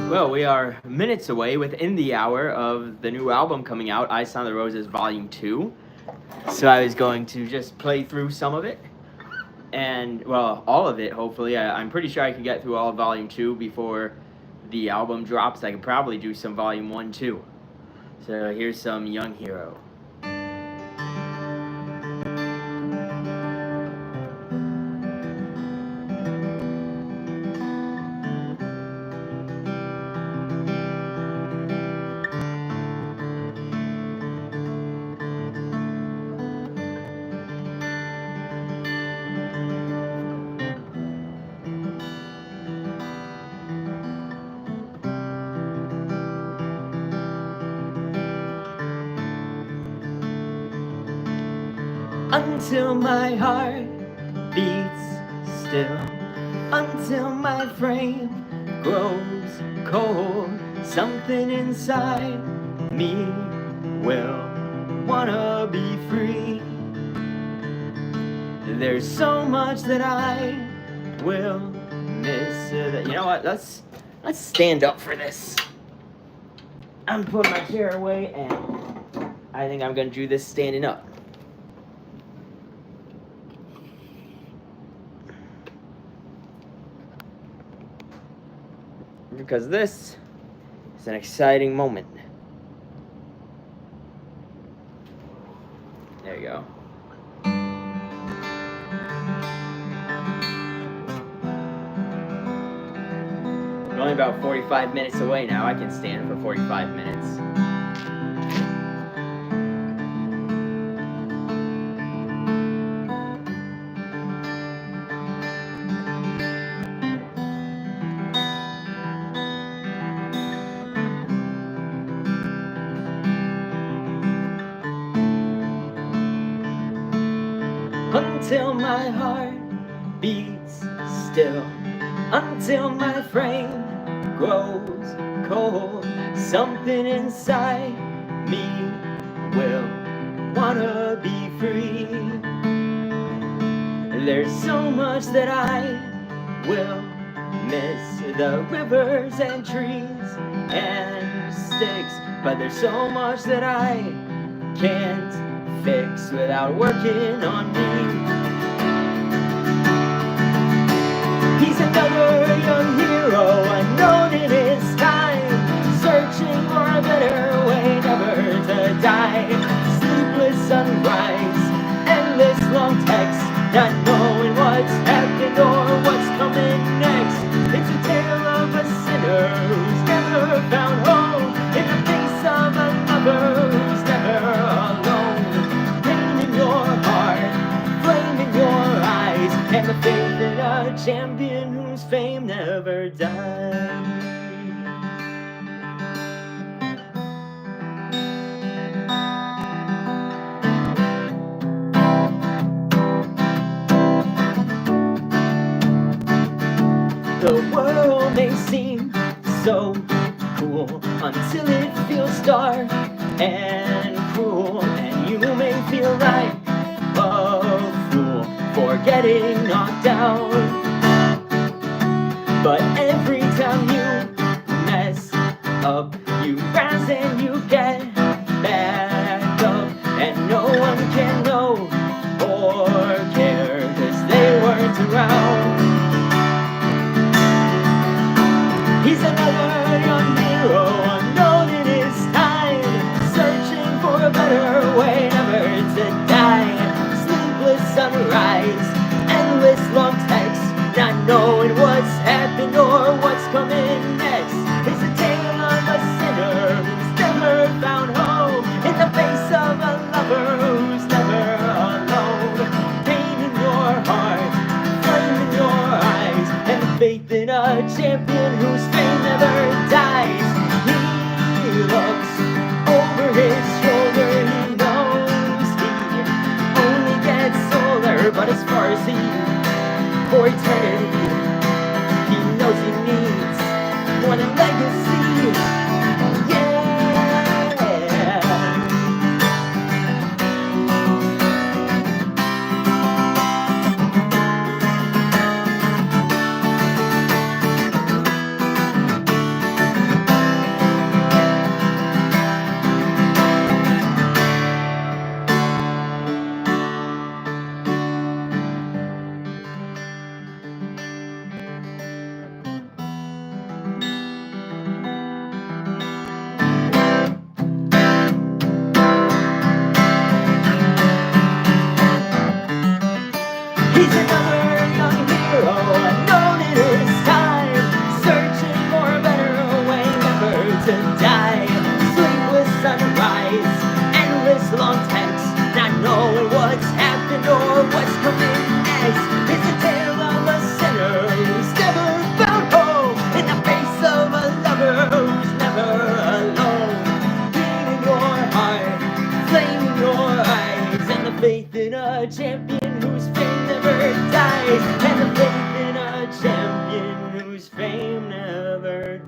Well, we are minutes away within the hour of the new album coming out, Ice on the Roses Volume 2. So I was going to just play through some of it. And, well, all of it, hopefully. I'm pretty sure I can get through all of Volume 2 before the album drops. I can probably do some Volume 1 too. So here's some Young Hero. Until my heart beats still, until my frame grows cold, something inside me will wanna be free. There's so much that I will miss. You know what? Let's stand up for this. I'm putting my chair away, and I think I'm gonna do this standing up. Because this is an exciting moment. There you go. We're only about 45 minutes away now. I can stand for 45 minutes. Until my heart beats still, until my frame grows cold, something inside me will wanna be free. There's so much that I will miss, the rivers and trees and sticks, but there's so much that I can't fix without working on me. He's another young hero, unknown in his time, searching for a better way never to die. Sleepless sunrise, endless long texts, not knowing what's happened or what's coming next. It's a tale of a sinner who's never found home, in the face of a lover who's never alone. Pain in your heart, flame in your eyes, and the faith in a champion whose fame never dies. The world may seem so cool until it feels dark and cruel, and you may feel like a fool for getting knocked down. But every time you mess up, you rise and you get back up, and no one can know or care, 'cause they weren't around. He's another young hero, unknown in his time, searching for a better way never to die. Sleepless sunrise, endless long texts, not knowing what's happened or what's coming next. It's a tale of a sinner who's never found home, in the face of a lover who's never alone. Pain in your heart, flame in your eyes, and faith in a champion whose fame never dies. He looks over his shoulder, he knows he only gets older, but as far as for eternity, he knows he needs more than legacy. Yeah.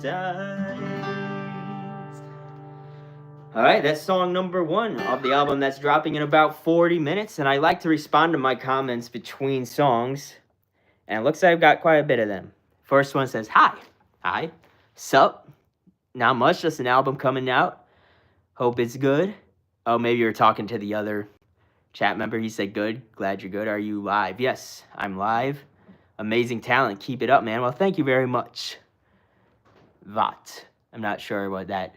dies. Alright, that's song number 1 of the album that's dropping in about 40 minutes, and I like to respond to my comments between songs, and it looks like I've got quite a bit of them. First one says, hi. Hi. Sup? Not much, just an album coming out. Hope it's good. Oh, maybe you're talking to the other chat member. He said, good. Glad you're good. Are you live? Yes, I'm live. Amazing talent. Keep it up, man. Well, thank you very much. Vat. I'm not sure what that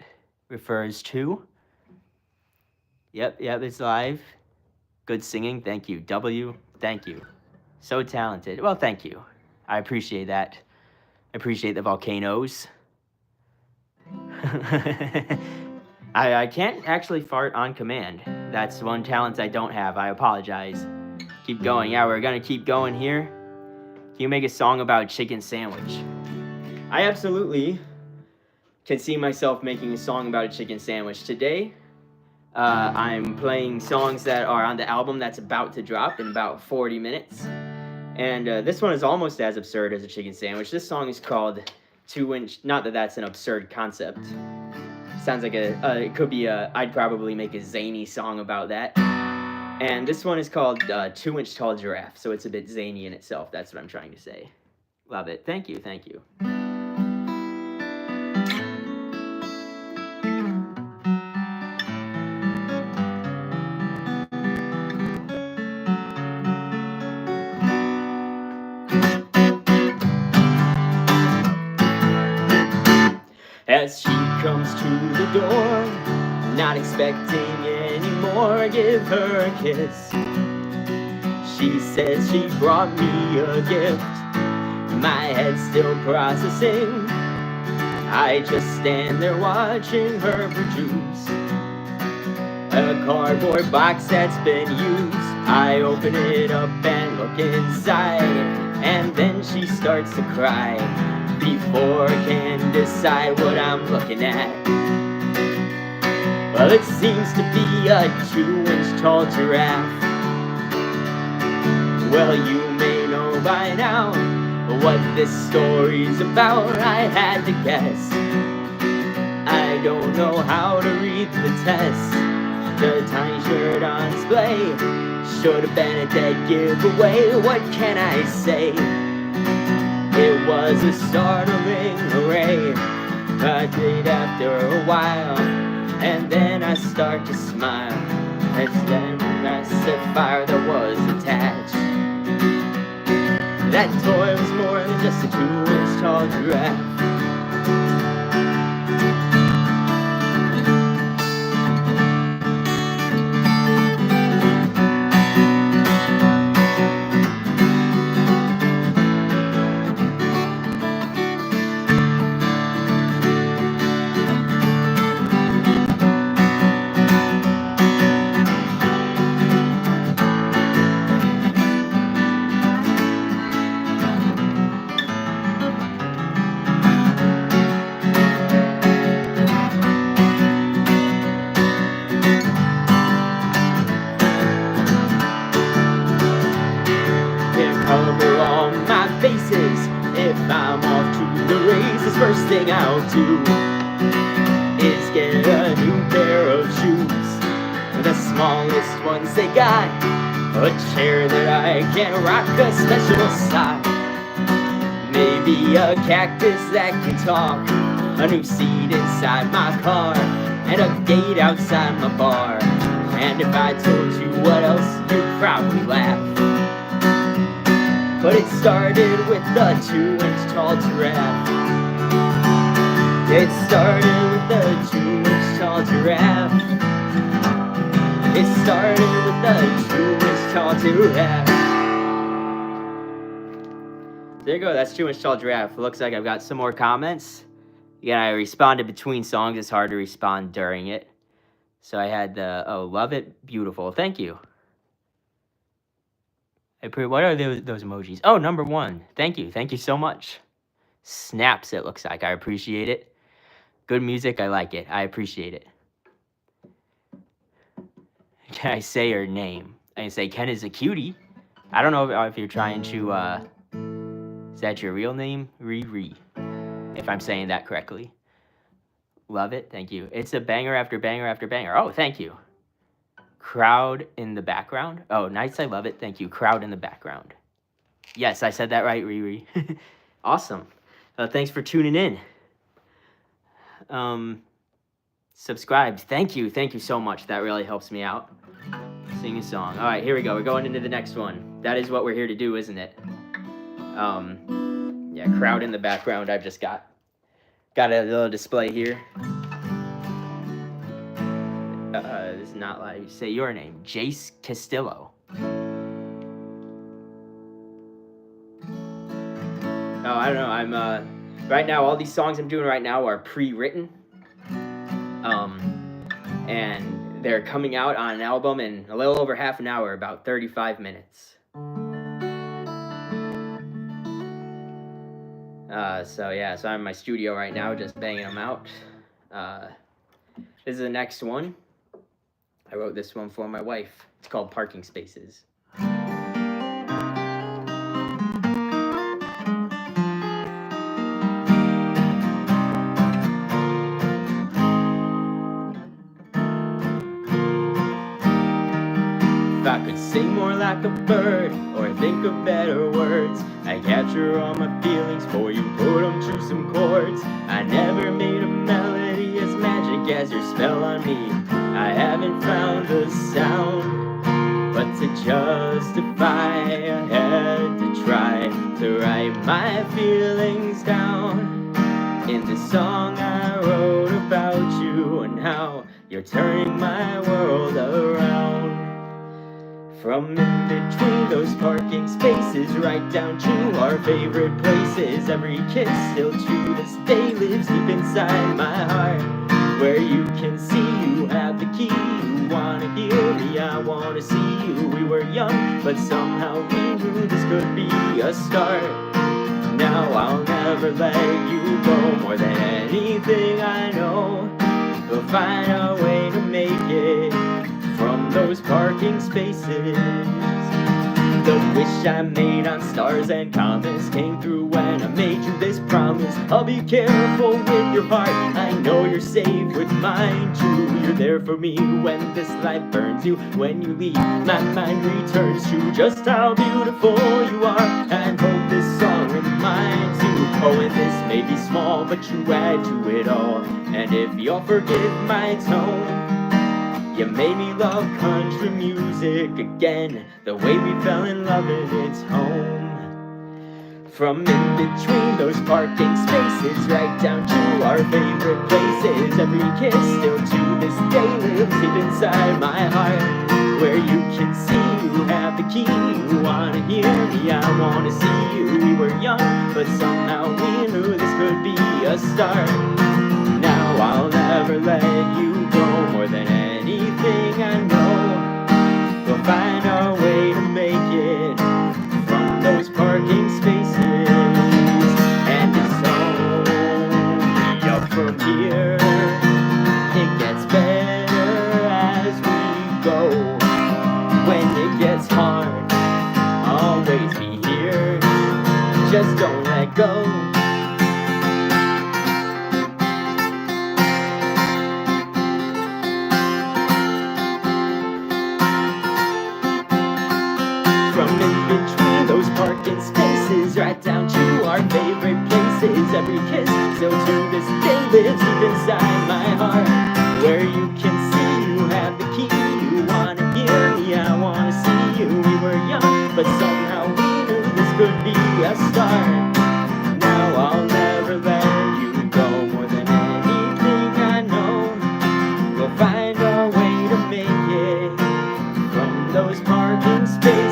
refers to. Yep, it's live. Good singing. Thank you. W, thank you. So talented. Well, thank you. I appreciate that. I appreciate the volcanoes. I can't actually fart on command. That's one talent I don't have. I apologize. Keep going. Yeah, we're gonna keep going here. Can you make a song about a chicken sandwich? I absolutely can see myself making a song about a chicken sandwich. Today, I'm playing songs that are on the album that's about to drop in about 40 minutes. And this one is almost as absurd as a chicken sandwich. This song is called 2-inch, not that that's an absurd concept. Sounds like it could be I'd probably make a zany song about that. And this one is called 2-inch Tall Giraffe, so it's a bit zany in itself. That's what I'm trying to say. Love it. Thank you. As she comes to the door, not expecting any more, give her a kiss. She says she brought me a gift. My head's still processing. I just stand there watching her produce a cardboard box that's been used. I open it up and look inside, and then she starts to cry before I can decide what I'm looking at. Well, it seems to be a 2-inch tall giraffe. Well, you may know by now what this story's about. I had to guess. I don't know how to read the test. The tiny shirt on display should have been a dead giveaway. What can I say? It was a startling array. I did after a while, and then I start to smile. It's then that sapphire that was attached. That toy was more than just a 2-inch tall giraffe. If I'm off to the races, first thing I'll do is get a new pair of shoes, the smallest ones they got, a chair that I can rock, a special sock, maybe a cactus that can talk, a new seat inside my car, and a gate outside my bar. And if I told you what else, you'd probably laugh. But it started with a 2-inch tall giraffe. It started with a 2-inch tall giraffe. It started with a 2-inch tall giraffe. There you go, that's 2-inch tall giraffe. Looks like I've got some more comments. Again, I responded between songs. It's hard to respond during it. So I had the, oh, love it, beautiful. Thank you. What are those emojis? Oh, number 1. Thank you. Thank you so much. Snaps, it looks like. I appreciate it. Good music. I like it. I appreciate it. Can I say her name? I can say Ken is a cutie. I don't know if you're trying to, is that your real name? Riri. if I'm saying that correctly. Love it. Thank you. It's a banger after banger after banger. Oh, thank you. Crowd in the background. Oh, Nights I Love It. Thank you. Crowd in the background. Yes, I said that right, Riri. Awesome. Thanks for tuning in. Subscribed. Thank you. Thank you so much. That really helps me out. Sing a song. All right, here we go. We're going into the next one. That is what we're here to do, isn't it? Yeah, crowd in the background. I've just got a little display here. This is not like say your name, Jace Castillo. Oh, I don't know. I'm right now. All these songs I'm doing right now are pre-written, and they're coming out on an album in a little over half an hour, about 35 minutes. So yeah, so I'm in my studio right now, just banging them out. This is the next one. I wrote this one for my wife. It's called Parking Spaces. If I could sing more like a bird, or think of better words, I'd capture all my feelings for you, put them to some chords. I never made a melody as magic as your spell on me. I haven't found the sound, but to justify, I had to try to write my feelings down in the song I wrote about you and how you're turning my world around. From in between those parking spaces, right down to our favorite places, every kiss still to this day lives deep inside my heart, where you can see you have the key. You wanna hear me, I wanna see you. We were young, but somehow we knew this could be a start. Now I'll never let you go. More than anything I know, we'll find a way to make it from those parking spaces. The wish I made on stars and comets came through when I made you this promise. I'll be careful with your heart, I know you're safe with mine too. You're there for me when this life burns you. When you leave, my mind returns to just how beautiful you are, and hope this song reminds you. Oh, and this may be small, but you add to it all. And if you'll forgive my tone, you made me love country music again, the way we fell in love in its home. From in between those parking spaces, right down to our favorite places, every kiss still to this day lives deep inside my heart, where you can see you have the key. You wanna hear me, I wanna see you. We were young, but somehow we knew this could be a start. Now I'll never let you go. More than anything I know, we'll find our way to make it from those parking spaces. And it's only up from here. It gets better as we go. When it gets hard, always be here. Just don't let go. From in between those parking spaces, right down to our favorite places, every kiss still to this day lives deep inside my heart, where you can see you have the key. You wanna hear me, I wanna see you. We were young, but somehow we knew this could be a start. Now I'll never let you go. More than anything I know, we'll find our way to make it from those parking spaces.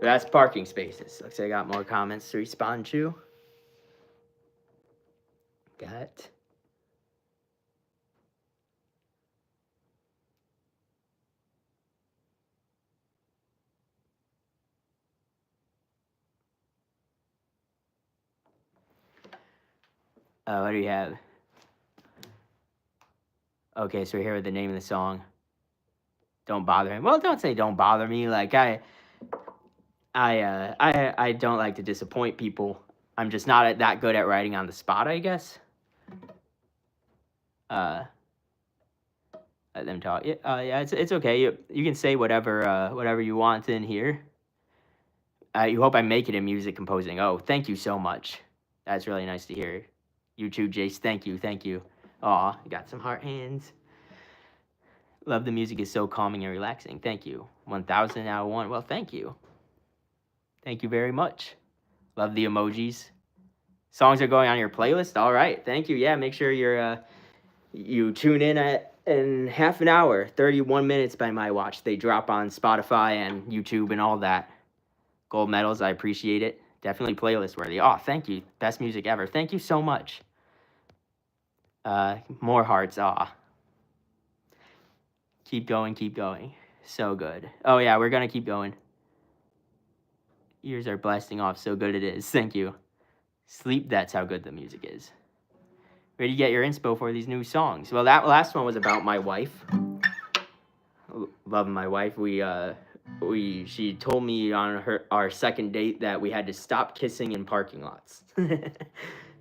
That's parking spaces. Looks like I got more comments to respond to. Got What do you have? Okay, so we're here with the name of the song. Don't bother him. Well, don't say don't bother me. Like I don't like to disappoint people. I'm just not that good at writing on the spot, I guess. Let them talk. Yeah, it's okay. You can say whatever you want in here. You hope I make it in music composing. Oh, thank you so much. That's really nice to hear. You too, Jace. Thank you. Aw, got some heart hands. Love the music is so calming and relaxing. Thank you. 1,000 out of 1. Well, thank you. Thank you very much. Love the emojis. Songs are going on your playlist. All right. Thank you. Yeah, make sure you tune in half an hour, 31 minutes by my watch. They drop on Spotify and YouTube and all that. Gold medals, I appreciate it. Definitely playlist worthy. Oh, thank you. Best music ever. Thank you so much. More hearts. Aw. Keep going. So good. Oh, yeah, we're going to keep going. Ears are blasting off. So good it is. Thank you. Sleep, that's how good the music is. Where do you get your inspo for these new songs? Well, that last one was about my wife. Loving my wife. She told me on our second date that we had to stop kissing in parking lots.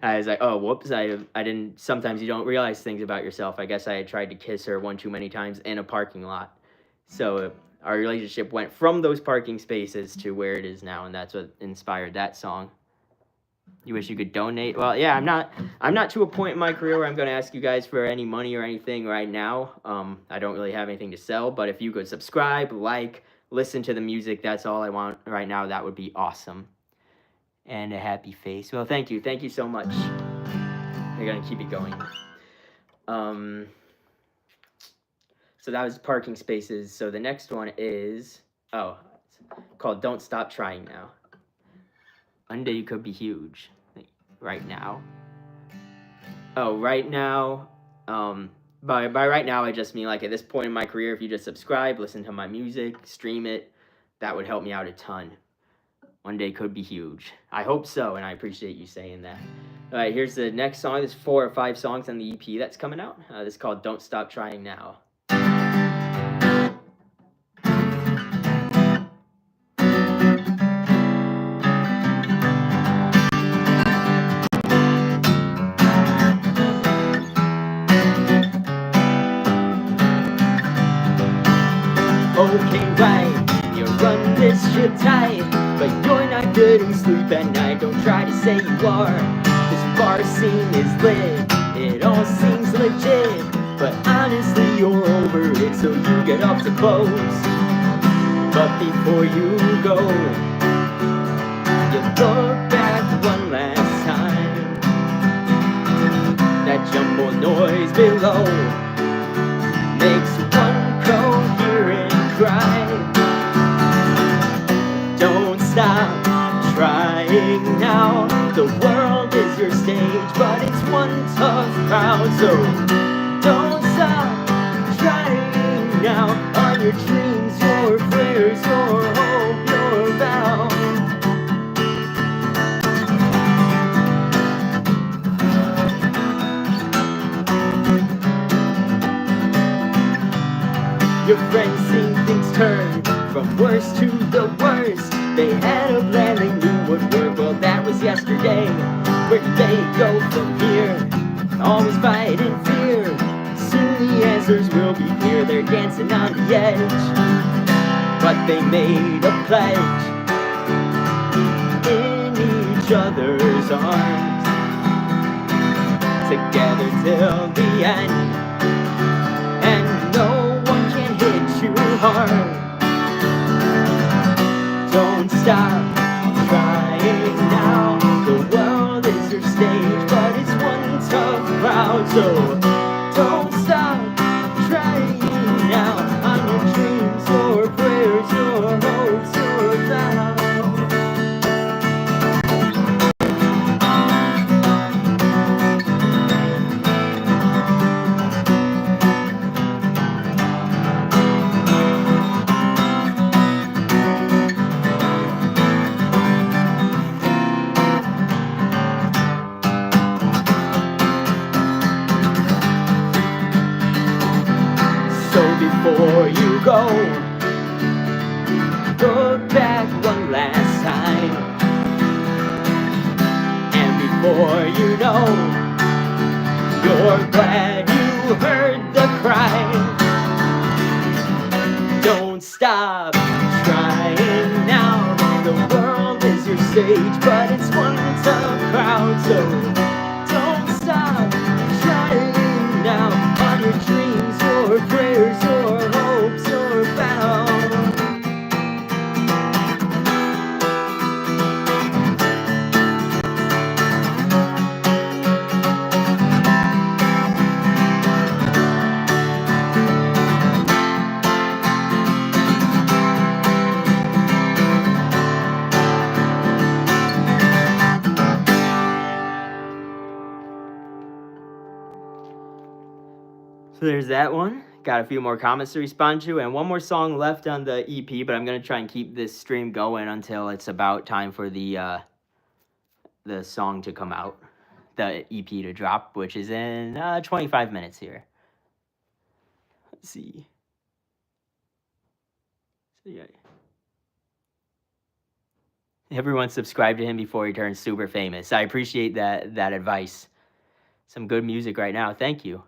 I was like, oh, whoops, I didn't, sometimes you don't realize things about yourself. I guess I had tried to kiss her one too many times in a parking lot. So our relationship went from those parking spaces to where it is now, and that's what inspired that song. You wish you could donate? Well, yeah, I'm not to a point in my career where I'm going to ask you guys for any money or anything right now. I don't really have anything to sell, but if you could subscribe, like, listen to the music, that's all I want right now. That would be awesome. And a happy face. Well, thank you so much. We're going to keep it going. So that was parking spaces. So the next one is, it's called Don't Stop Trying Now. One day you could be huge. Right now. Oh, right now. By right now, I just mean like at this point in my career, if you just subscribe, listen to my music, stream it, that would help me out a ton. One day could be huge. I hope so, and I appreciate you saying that. All right, here's the next song. There's 4 or 5 songs on the EP that's coming out. This is called Don't Stop Trying Now. Okay, right, you run this ship tight, but you're not getting sleep at night. Don't try to say you are. This bar scene is lit, it all seems legit, but honestly you're over it, so you get up to close. But before you go, you look back one last time. That jumble noise below makes one coherent cry. Don't stop trying now. The world is your stage, but it's one tough crowd. So don't stop trying now. On your dreams, your prayers, your hope, your vow. Your friends seen things turn from worse to the worst. They had a plan, they knew would work. Well, that was yesterday. Where did they go from here? Always fighting fear. Soon the answers will be clear. They're dancing on the edge, but they made a pledge in each other's arms, together till the end. And no too hard. Don't stop trying now. The world is your stage, but it's one tough crowd. So don't stop trying now. On your dreams, your prayers, your hopes, your vows. go. Look back one last time, and before you know, you're glad you heard the cry. Don't stop trying now. The world is your stage, but it's one tough crowd. So don't stop trying now on your dreams or prayers or hopes or vows. So there's that one. Got a few more comments to respond to, and one more song left on the EP, but I'm going to try and keep this stream going until it's about time for the song to come out, the EP to drop, which is in 25 minutes here. Let's see. So yeah. Everyone subscribe to him before he turns super famous. I appreciate that advice. Some good music right now. Thank you.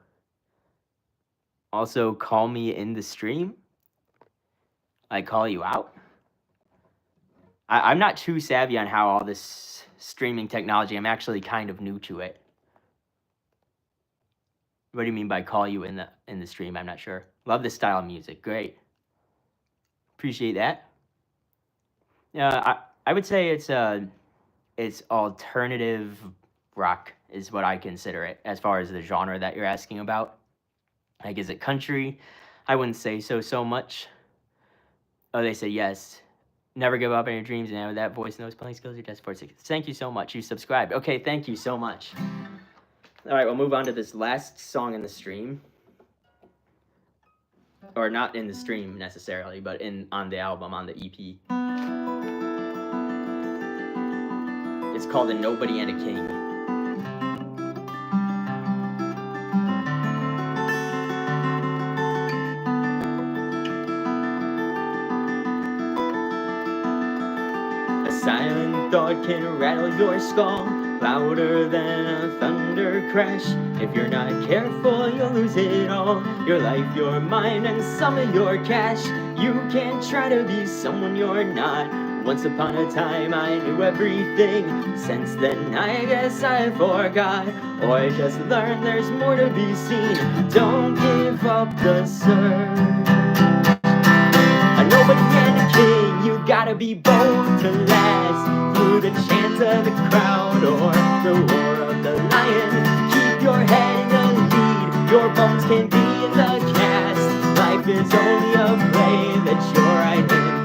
Also, call me in the stream. I call you out. I'm not too savvy on how all this streaming technology. I'm actually kind of new to it. What do you mean by call you in the stream? I'm not sure. Love this style of music. Great. Appreciate that. I would say it's alternative rock is what I consider it as far as the genre that you're asking about. Like, is it country? I wouldn't say so much. Oh, they say yes. Never give up on your dreams, and with that voice and those playing skills, you're just 46. Thank you so much. You subscribed. Okay, thank you so much. All right, we'll move on to this last song in the stream. Or not in the stream necessarily, but on the album, on the EP. It's called A Nobody and a King. Silent thought can rattle your skull, louder than a thunder crash. If you're not careful, you'll lose it all. Your life, your mind, and some of your cash. You can't try to be someone you're not. Once upon a time I knew everything. Since then I guess I forgot, or I just learned there's more to be seen. Don't give up the search. A nobody and a king, you gotta be bold to last. Through the chant of the crowd or the roar of the lion, keep your head in the lead. Your bones can be in the cast. Life is only a play that you're right in.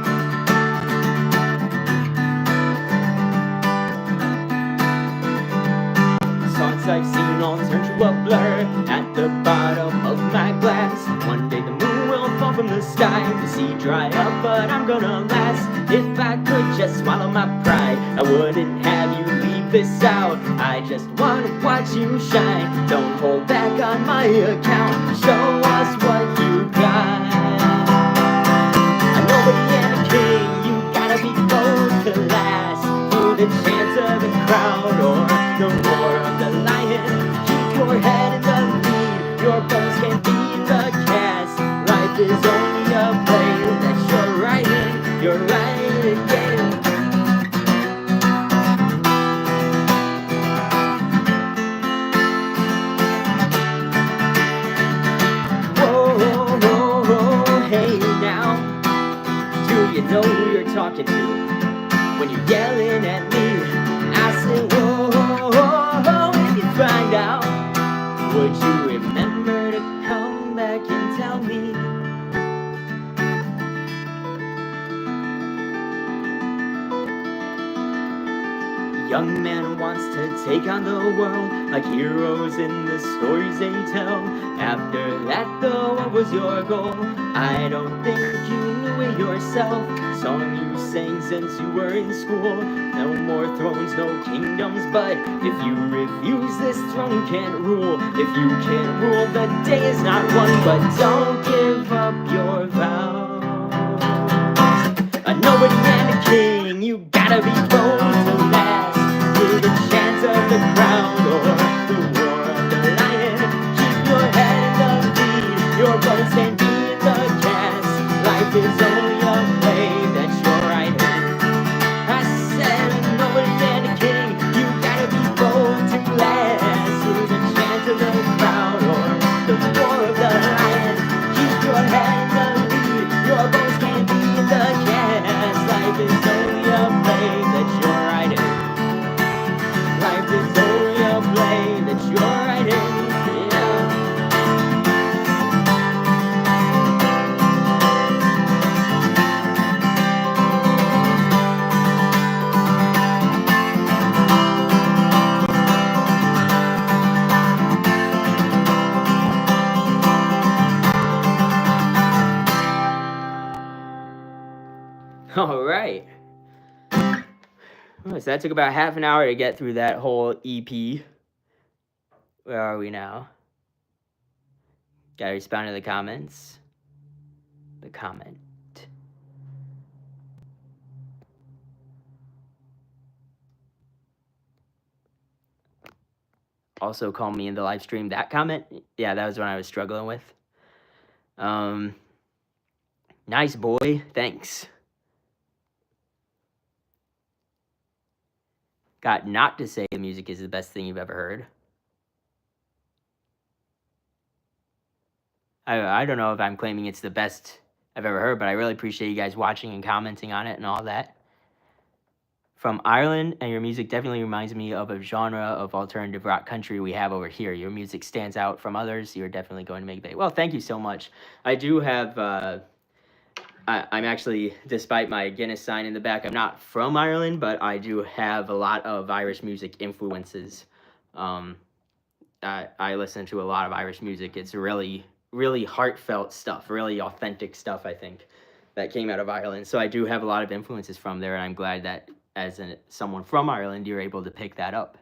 Songs I've seen all turn to a blur at the bottom of my glass. One day the moon will fall from the sky, the sea dry up, but I'm gonna last. If I could just swallow my pride, I wouldn't have you leave this out. I just wanna watch you shine. Don't hold back on my account. Show us what you got. A nobody and a king, you gotta be bold to last. Through the chant of the crowd or the roar of the lion, keep your head in the lead. Your bones can't be in the cast. Life is only a play that you're writing. You're writing again. Whoa, whoa, whoa, whoa, hey now. Do you know who you're talking to? When you're yelling at me, I say whoa, whoa, whoa, whoa. If you find out, would you remember to come back and tell me? Young man wants to take on the world like heroes in the stories they tell. After that though, what was your goal? I don't think you knew it yourself. Song you sang since you were in school. No more thrones, no kingdoms, but if you refuse this throne you can't rule. If you can't rule, the day is not won. But don't give up your vows. gotta be bold to last through the chance of the crown or the war of the lion. Keep your head in the lead, your bones can be in the cast. Life is only a play that you're writing. I said nobody and a king, you gotta be bold to last through the chance of the crown or the war of the lion. Keep your head in the lead, your bones can be in the cast. Life is only a play that you're writing. Life is only a play that you're writing. All right. So that took about half an hour to get through that whole EP. Where are we now? Gotta respond to the comments. The comment. Also call me in the live stream. That comment? Yeah, that was one I was struggling with. Nice boy. Thanks. Got not to say the music is the best thing you've ever heard. I don't know if I'm claiming it's the best I've ever heard, but I really appreciate you guys watching and commenting on it and all that. From Ireland, and your music definitely reminds me of a genre of alternative rock country we have over here. Your music stands out from others. You're definitely going to make big. Well, thank you so much. I do have... I'm actually, despite my Guinness sign in the back, I'm not from Ireland, but I do have a lot of Irish music influences. I listen to a lot of Irish music. It's really, really heartfelt stuff, really authentic stuff, I think, that came out of Ireland. So I do have a lot of influences from there, and I'm glad that as someone from Ireland, you're able to pick that up.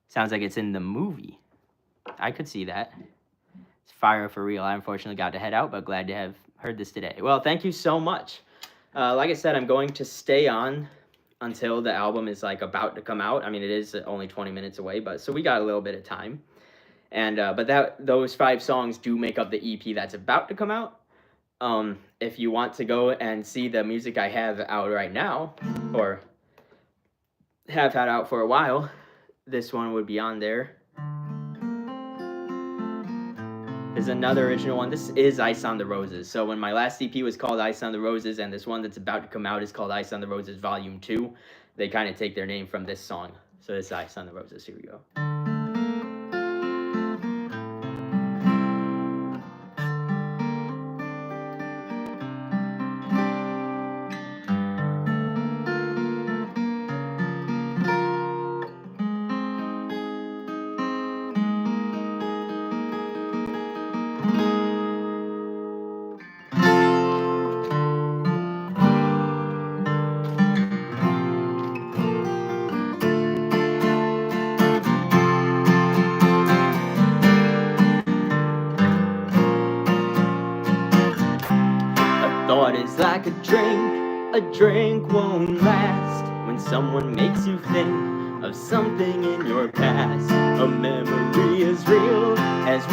Sounds like it's in the movie. I could see that. It's fire for real. I unfortunately got to head out, but glad to have heard this today. Well, thank you so much. Like I said, I'm going to stay on until the album is like about to come out. I mean, it is only 20 minutes away, but so we got a little bit of time. And but those 5 songs do make up the EP that's about to come out. If you want to go and see the music I have out right now, or have had out for a while, this one would be on there. There's another original one. This is Ice on the Roses. So when my last EP was called Ice on the Roses, and this one that's about to come out is called Ice on the Roses Volume 2, they kind of take their name from this song. So it's Ice on the Roses. Here we go. Thought is like a drink won't last when someone makes you think of something in your past. A memory is real as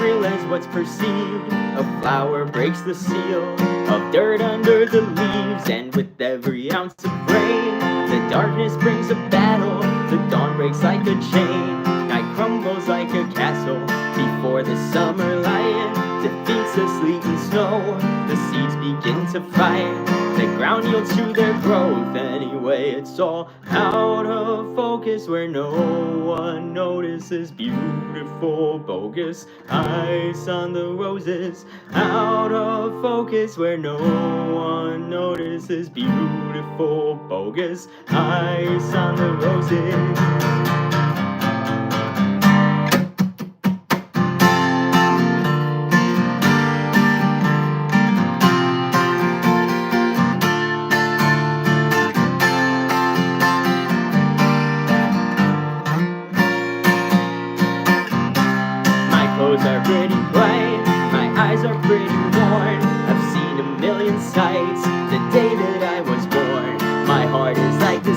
what's perceived. A flower breaks the seal of dirt under the leaves, and with every ounce of rain, the darkness brings a battle. The dawn breaks like a chain, night crumbles like a castle before the summer lion defeats the sleet and snow. The seeds begin to fight, the ground yields to their growth. Anyway, it's all out of focus where no one notices. Beautiful, bogus ice on the roses. Out of focus where no one notices. Beautiful, bogus ice on the roses. Are pretty bright, my eyes are pretty worn. I've seen a million sights the day that I was born. My heart is like the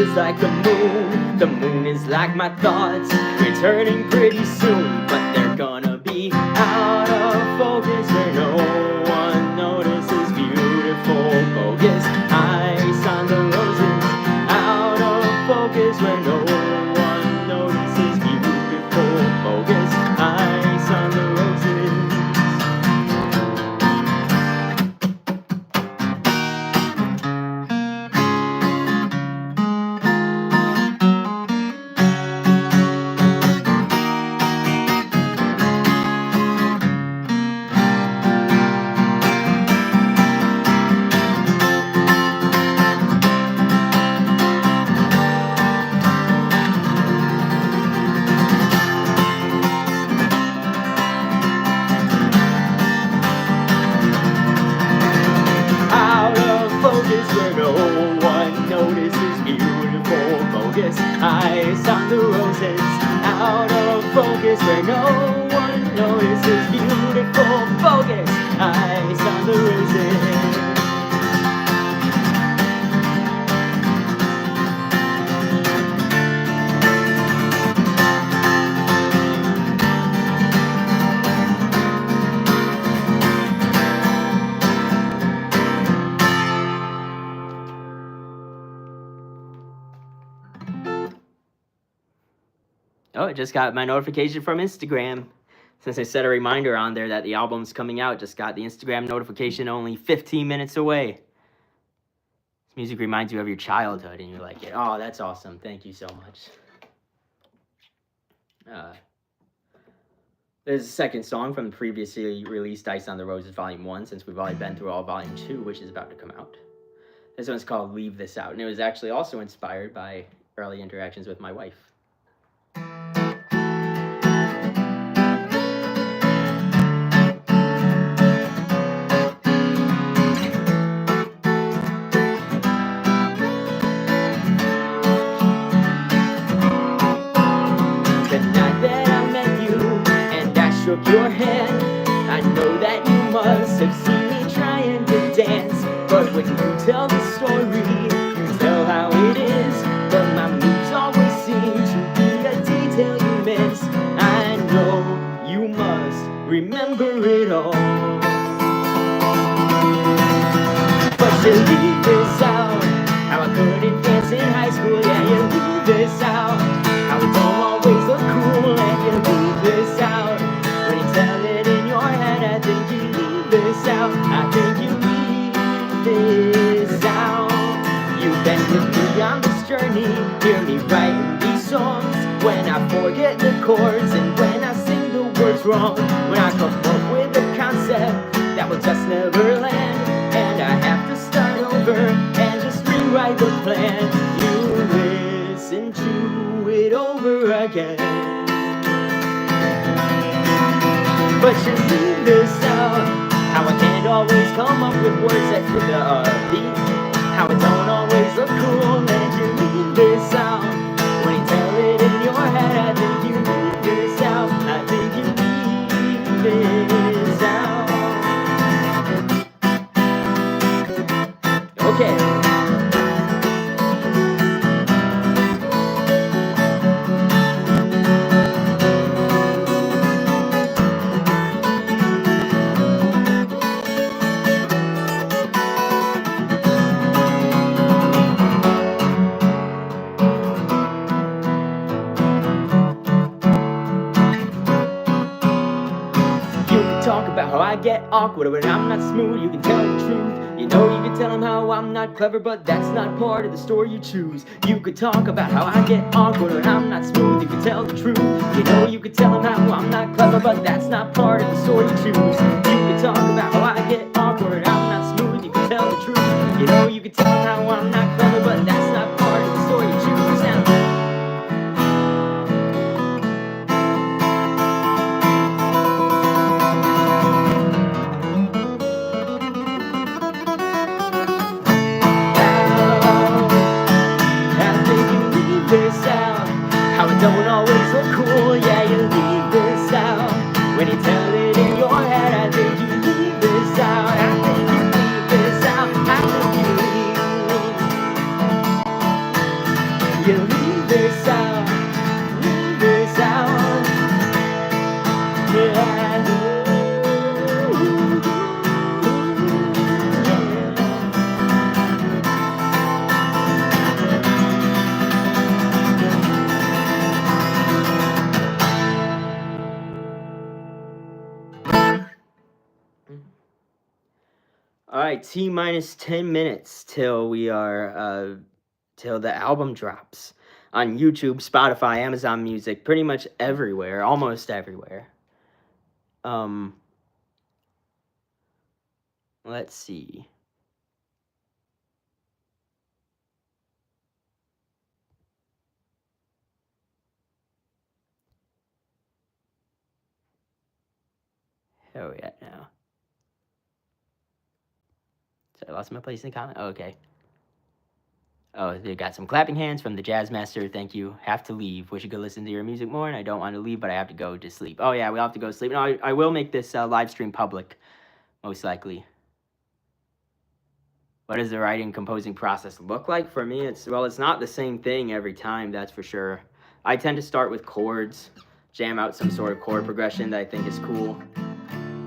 is like the moon is like my thoughts, returning pretty soon, but they're gonna be out of focus where no one notices. Beautiful bogus ice on the roses, out of focus where no one notices. Beautiful bogus ice on the roses. Where no one notices. Beautiful bogus eyes on the roses, out of focus where no one notices. Beautiful bogus eyes on the roses. Oh, I just got my notification from Instagram. Since I set a reminder on there that the album's coming out, just got the Instagram notification only 15 minutes away. This music reminds you of your childhood and you like it. Oh, that's awesome. Thank you so much. There's a second song from the previously released Ice on the Roses Volume 1, since we've already been through all Volume 2, which is about to come out. This one's called Leave This Out, and it was actually also inspired by early interactions with my wife. Shook your hand. I know that you must have seen me trying to dance, but when you tell the story, you tell how it is. But my moves always seem to be a detail you miss. I know you must remember it all, but you leave this out. How I couldn't dance in high school, yeah, you leave this out. How it don't always look cool, and you leave this out. When you tell it in your head, I think you leave this out. I think you leave this out. You've been with me on this journey, hear me writing these songs. When I forget the chords and when I sing the words wrong. When I come up with a concept that will just never land, and I have to start over and just rewrite the plan. You listen to it over again, but you leave this out. How I can't always come up with words that fit the beat. How it don't always look cool, and you leave this out. When you tell it in your head, I think you leave this out. I think you leave this out. Okay. Talk about how I get awkward when I'm not smooth. You can tell the truth. You know you can tell them how I'm not clever, but that's not part of the story you choose. You could talk about how I get awkward when I'm not smooth. You can tell the truth. You know you can tell them how I'm not clever, but that's not part of the story you choose. You could talk about how I get awkward when I'm not smooth. You can tell the truth. You know you can tell them how I'm not clever, but that's not part of the story you choose. Now, this out. How it don't always look cool, yeah, you leave this out. When you tell it in your head, I All right, T minus 10 minutes till we are till the album drops on YouTube, Spotify, Amazon Music, pretty much everywhere, almost everywhere. Let's see. Where are we at now? So I lost my place in the comment. Oh, okay. Oh, they got some clapping hands from the Jazz Master. Thank you. Have to leave. Wish you could listen to your music more, and I don't want to leave, but I have to go to sleep. Oh yeah, we'll have to go to sleep. No, I will make this live stream public, most likely. What does the writing composing process look like for me? It's not the same thing every time, that's for sure. I tend to start with chords, jam out some sort of chord progression that I think is cool,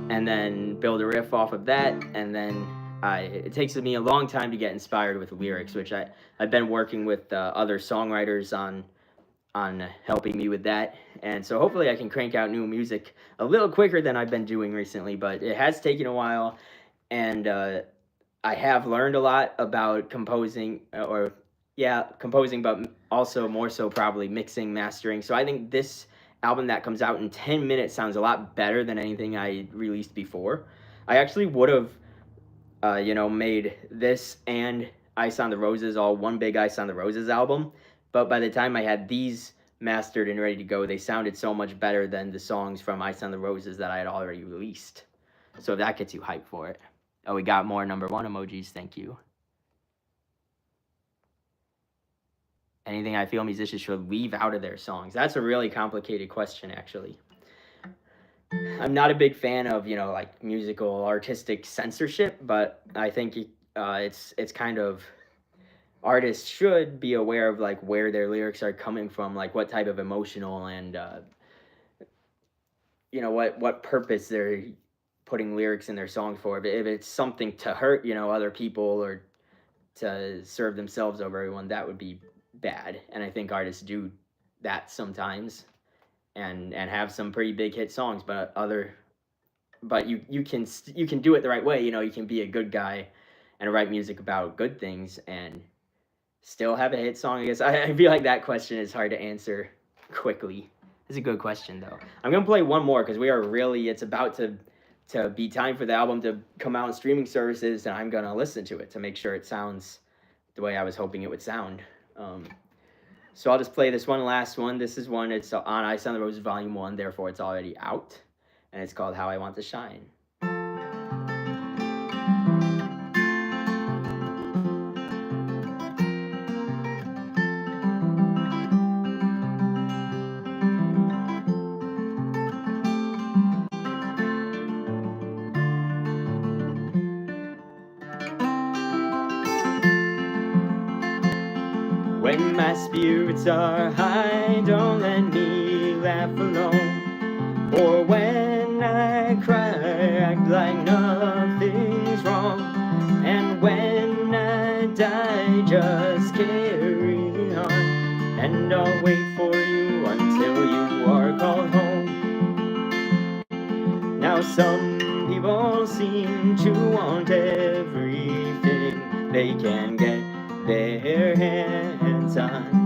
and then build a riff off of that, and then it takes me a long time to get inspired with lyrics, which I've been working with other songwriters on helping me with that, and so hopefully I can crank out new music a little quicker than I've been doing recently, but it has taken a while, and I have learned a lot about composing, composing, but also more so probably mixing, mastering. So I think this album that comes out in 10 minutes sounds a lot better than anything I released before. I actually would have, made this and Ice on the Roses all one big Ice on the Roses album. But by the time I had these mastered and ready to go, they sounded so much better than the songs from Ice on the Roses that I had already released. So that gets you hyped for it. Oh, we got more number one emojis. Thank you. Anything I feel musicians should leave out of their songs? That's a really complicated question, actually. I'm not a big fan of, like musical artistic censorship, but I think it's kind of, artists should be aware of like where their lyrics are coming from, like what type of emotional and what purpose they're putting lyrics in their songs for. If it's something to hurt, other people or to serve themselves over everyone, that would be bad. And I think artists do that sometimes and have some pretty big hit songs, but you can do it the right way. You can be a good guy and write music about good things and still have a hit song. I guess I feel like that question is hard to answer quickly. It's a good question though. I'm gonna play one more because it's about to be time for the album to come out on streaming services, and I'm gonna listen to it to make sure it sounds the way I was hoping it would sound. So I'll just play this one last one. This is one, it's on Ice on the Roses Volume 1, therefore it's already out, and it's called How I Want to Shine. When my spirits are high, don't let me laugh alone. Or when I cry, act like nothing's wrong. And when I die, just carry on. And I'll wait for you until you are called home. Now some people seem to want everything they can get their hands on.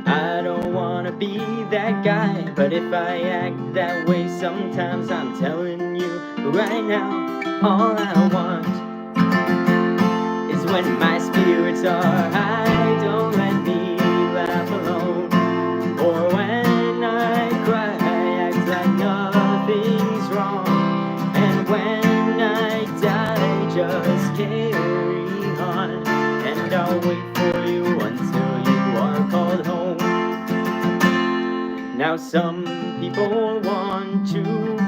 I don't wanna be that guy, but if I act that way sometimes, I'm telling you right now, all I want is when my spirits are high, don't let me laugh alone. Or when I cry, act like nothing's wrong. And when I die, just carry on, and I'll wait for you until you are called home. Now some people want to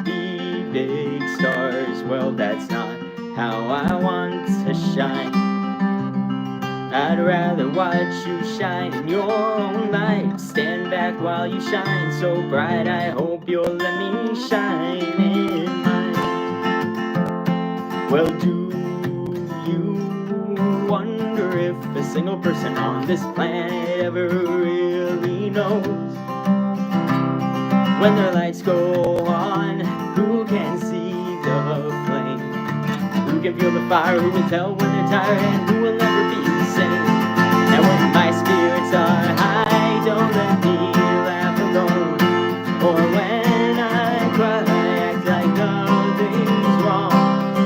be big stars, well that's not how I want to shine. I'd rather watch you shine in your own light, stand back while you shine so bright. I hope you'll let me shine in mine. Well, do you wonder if a single person on this planet ever really knows when the lights go on, who can feel the fire, who will tell when they're tired, and who will never be the same. And when my spirits are high, don't let me laugh alone. Or when I cry, act like nothing's wrong.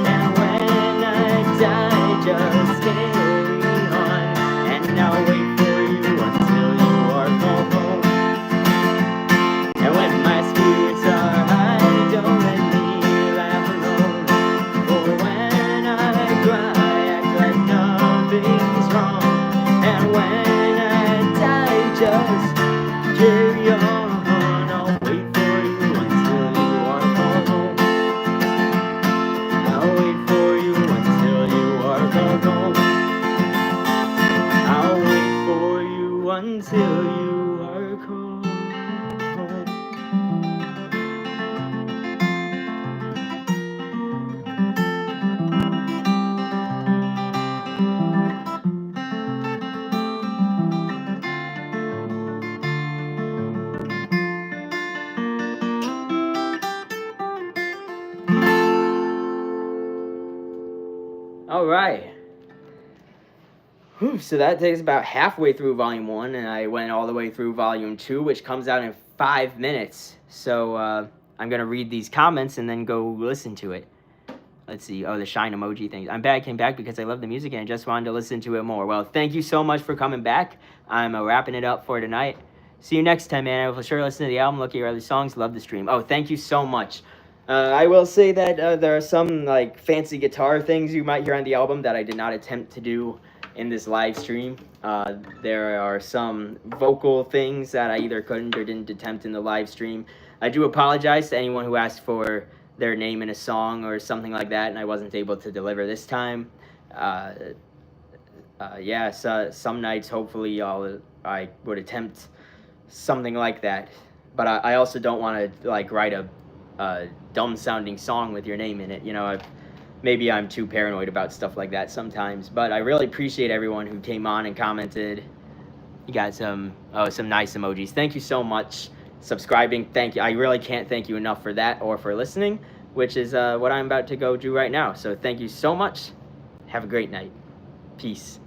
And when I die, just carry on. And I'll wait for you until you are called home. And when my spirits are high, don't let me laugh alone. Or when I cry, act like nothing's wrong. And when I die, just carry on. I'll wait for you until you are called home. I'll wait for you until you are called home. I'll wait for you until you are called home. All right. Whew, so that takes about halfway through volume 1, and I went all the way through volume 2, which comes out in 5 minutes. So I'm going to read these comments and then go listen to it. Let's see. Oh, the shine emoji thing. I'm back. Came back because I love the music and I just wanted to listen to it more. Well, thank you so much for coming back. I'm wrapping it up for tonight. See you next time, man. I will sure listen to the album, look at your other songs, love the stream. Oh, thank you so much. I will say that there are some like fancy guitar things you might hear on the album that I did not attempt to do in this live stream. There are some vocal things that I either couldn't or didn't attempt in the live stream. I do apologize to anyone who asked for their name in a song or something like that, and I wasn't able to deliver this time. Yeah, so some nights hopefully I would attempt something like that. But I also don't want to like write a dumb sounding song with your name in it. You know, maybe I'm too paranoid about stuff like that sometimes. But I really appreciate everyone who came on and commented. You got some nice emojis. Thank you so much. Subscribing, thank you. I really can't thank you enough for that or for listening, which is what I'm about to go do right now. So thank you so much. Have a great night. Peace.